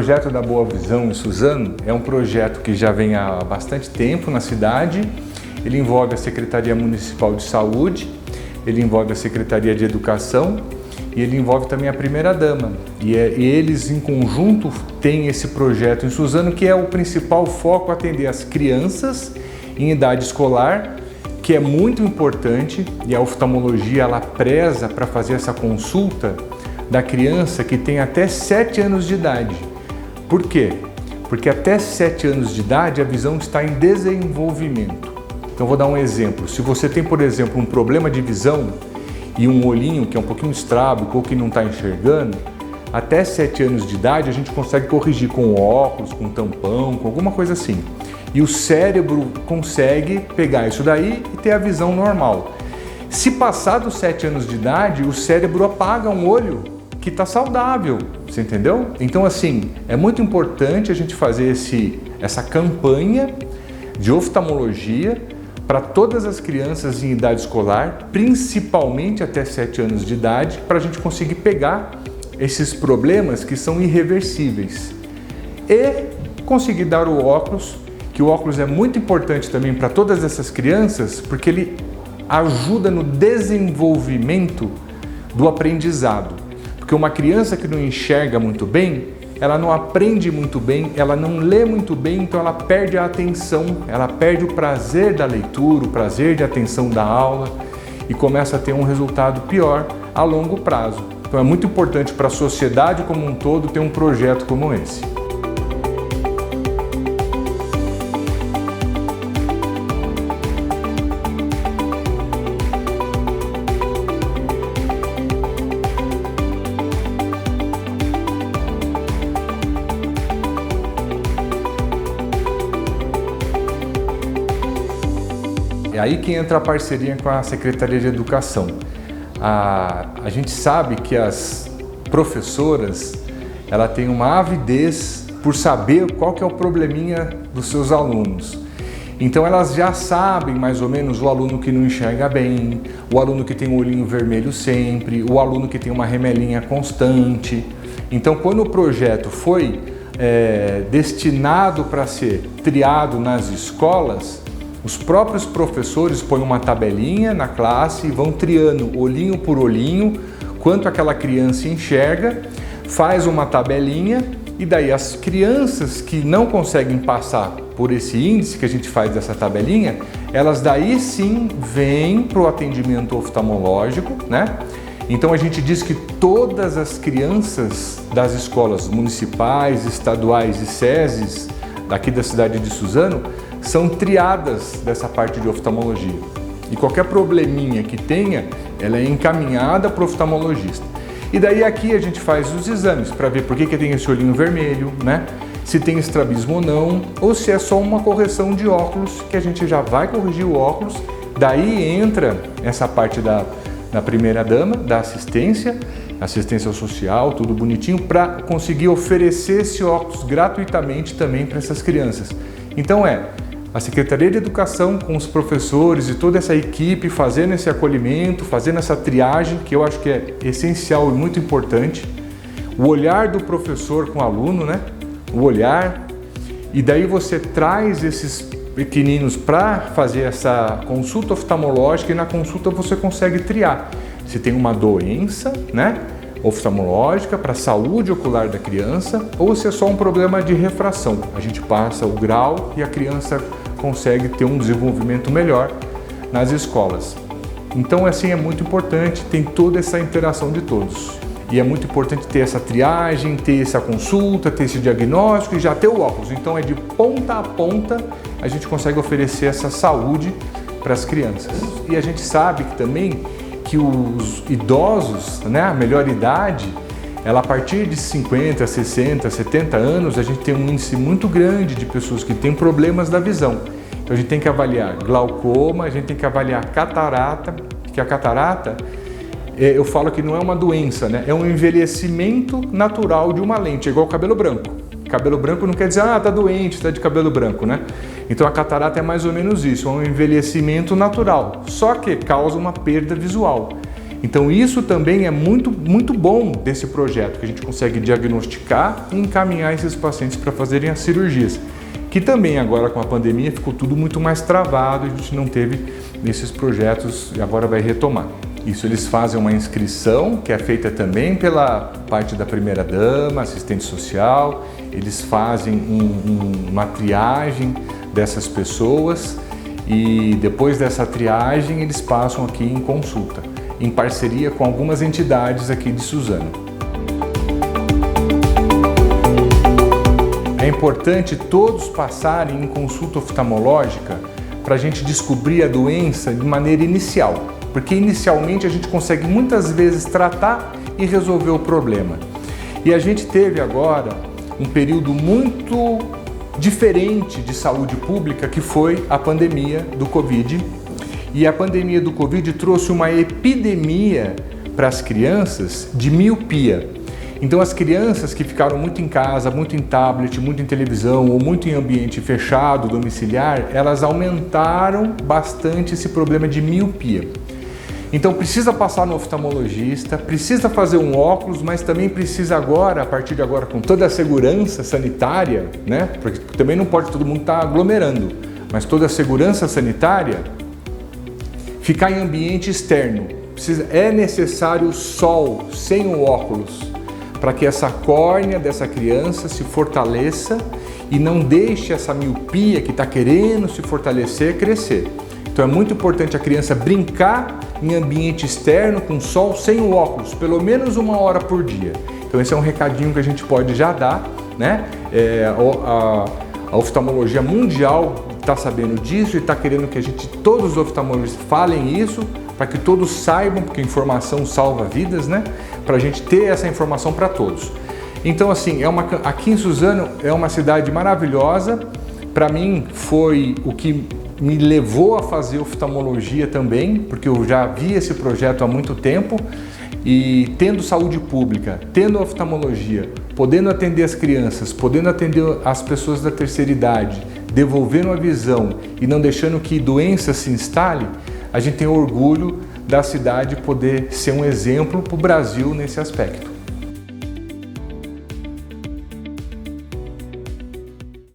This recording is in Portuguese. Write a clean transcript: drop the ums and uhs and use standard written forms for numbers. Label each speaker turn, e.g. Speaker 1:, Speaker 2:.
Speaker 1: projeto da Boa Visão em Suzano é um projeto que já vem há bastante tempo na cidade. Ele envolve a Secretaria Municipal de Saúde, ele envolve a Secretaria de Educação e ele envolve também a Primeira-Dama. E eles, em conjunto, têm esse projeto em Suzano, que é o principal foco, atender as crianças em idade escolar, que é muito importante, e a oftalmologia ela preza para fazer essa consulta da criança que tem até 7 anos de idade. Por quê? Porque até 7 anos de idade a visão está em desenvolvimento. Então vou dar um exemplo. Se você tem, por exemplo, um problema de visão e um olhinho que é um pouquinho estrábico ou que não está enxergando, até 7 anos de idade a gente consegue corrigir com óculos, com tampão, com alguma coisa assim. E o cérebro consegue pegar isso daí e ter a visão normal. Se passar dos 7 anos de idade, o cérebro apaga um olho que está saudável, você entendeu? Então assim, é muito importante a gente fazer essa campanha de oftalmologia para todas as crianças em idade escolar, principalmente até 7 anos de idade, para a gente conseguir pegar esses problemas que são irreversíveis e conseguir dar o óculos, que o óculos é muito importante também para todas essas crianças, porque ele ajuda no desenvolvimento do aprendizado. Porque uma criança que não enxerga muito bem, ela não aprende muito bem, ela não lê muito bem, então ela perde a atenção, ela perde o prazer da leitura, o prazer de atenção da aula e começa a ter um resultado pior a longo prazo. Então é muito importante para a sociedade como um todo ter um projeto como esse. É aí que entra a parceria com a Secretaria de Educação. A gente sabe que as professoras ela tem uma avidez por saber qual que é o probleminha dos seus alunos. Então elas já sabem mais ou menos o aluno que não enxerga bem, o aluno que tem um olhinho vermelho sempre, o aluno que tem uma remelinha constante. Então quando o projeto foi destinado para ser triado nas escolas, os próprios professores põem uma tabelinha na classe e vão triando olhinho por olhinho quanto aquela criança enxerga, faz uma tabelinha e daí as crianças que não conseguem passar por esse índice que a gente faz dessa tabelinha, elas daí sim vêm para o atendimento oftalmológico, né? Então a gente diz que todas as crianças das escolas municipais, estaduais e SESIs daqui da cidade de Suzano são triadas dessa parte de oftalmologia. E qualquer probleminha que tenha, ela é encaminhada para o oftalmologista. E daí aqui a gente faz os exames para ver por que tem esse olhinho vermelho, né? Se tem estrabismo ou não, ou se é só uma correção de óculos, que a gente já vai corrigir o óculos. Daí entra essa parte da Primeira-Dama, da assistência social, tudo bonitinho, para conseguir oferecer esse óculos gratuitamente também para essas crianças. Então a Secretaria de Educação com os professores e toda essa equipe fazendo esse acolhimento, fazendo essa triagem, que eu acho que é essencial e muito importante. O olhar do professor com o aluno, né? O olhar. E daí você traz esses pequeninos para fazer essa consulta oftalmológica e na consulta você consegue triar se tem uma doença, né? Oftalmológica para a saúde ocular da criança ou se é só um problema de refração. A gente passa o grau e a criança consegue ter um desenvolvimento melhor nas escolas. Então assim é muito importante, tem toda essa interação de todos. E é muito importante ter essa triagem, ter essa consulta, ter esse diagnóstico e já ter o óculos. Então é de ponta a ponta a gente consegue oferecer essa saúde para as crianças. E a gente sabe que também que os idosos, né, a melhor idade, ela a partir de 50, 60, 70 anos, a gente tem um índice muito grande de pessoas que têm problemas da visão. Então a gente tem que avaliar glaucoma, a gente tem que avaliar catarata, que a catarata, eu falo que não é uma doença, né? É um envelhecimento natural de uma lente, é igual cabelo branco. Cabelo branco não quer dizer, tá doente, tá de cabelo branco, né? Então a catarata é mais ou menos isso, é um envelhecimento natural, só que causa uma perda visual. Então isso também é muito bom desse projeto, que a gente consegue diagnosticar e encaminhar esses pacientes para fazerem as cirurgias. Que também agora com a pandemia ficou tudo muito mais travado, a gente não teve esses projetos e agora vai retomar. Isso eles fazem uma inscrição, que é feita também pela parte da primeira-dama, assistente social, eles fazem uma triagem dessas pessoas e depois dessa triagem eles passam aqui em consulta, em parceria com algumas entidades aqui de Suzano. É importante todos passarem em consulta oftalmológica para a gente descobrir a doença de maneira inicial, porque inicialmente a gente consegue muitas vezes tratar e resolver o problema. E a gente teve agora um período muito diferente de saúde pública, que foi a pandemia do Covid. E a pandemia do Covid trouxe uma epidemia para as crianças de miopia. Então as crianças que ficaram muito em casa, muito em tablet, muito em televisão ou muito em ambiente fechado, domiciliar, elas aumentaram bastante esse problema de miopia. Então precisa passar no oftalmologista, precisa fazer um óculos, mas também precisa agora, a partir de agora, com toda a segurança sanitária, né? Porque também não pode todo mundo estar aglomerando, mas toda a segurança sanitária, ficar em ambiente externo. É necessário sol sem o óculos, para que essa córnea dessa criança se fortaleça e não deixe essa miopia que está querendo se fortalecer crescer. Então é muito importante a criança brincar em ambiente externo com sol sem o óculos, pelo menos 1 hora por dia. Então esse é um recadinho que a gente pode já dar, né? A oftalmologia mundial está sabendo disso e está querendo que todos os oftalmologistas falem isso, para que todos saibam, porque informação salva vidas, né? Para a gente ter essa informação para todos. Então assim, aqui em Suzano é uma cidade maravilhosa. Para mim foi o que me levou a fazer oftalmologia também, porque eu já vi esse projeto há muito tempo e tendo saúde pública, tendo oftalmologia, podendo atender as crianças, podendo atender as pessoas da terceira idade, devolvendo a visão e não deixando que doença se instale, a gente tem orgulho da cidade poder ser um exemplo para o Brasil nesse aspecto.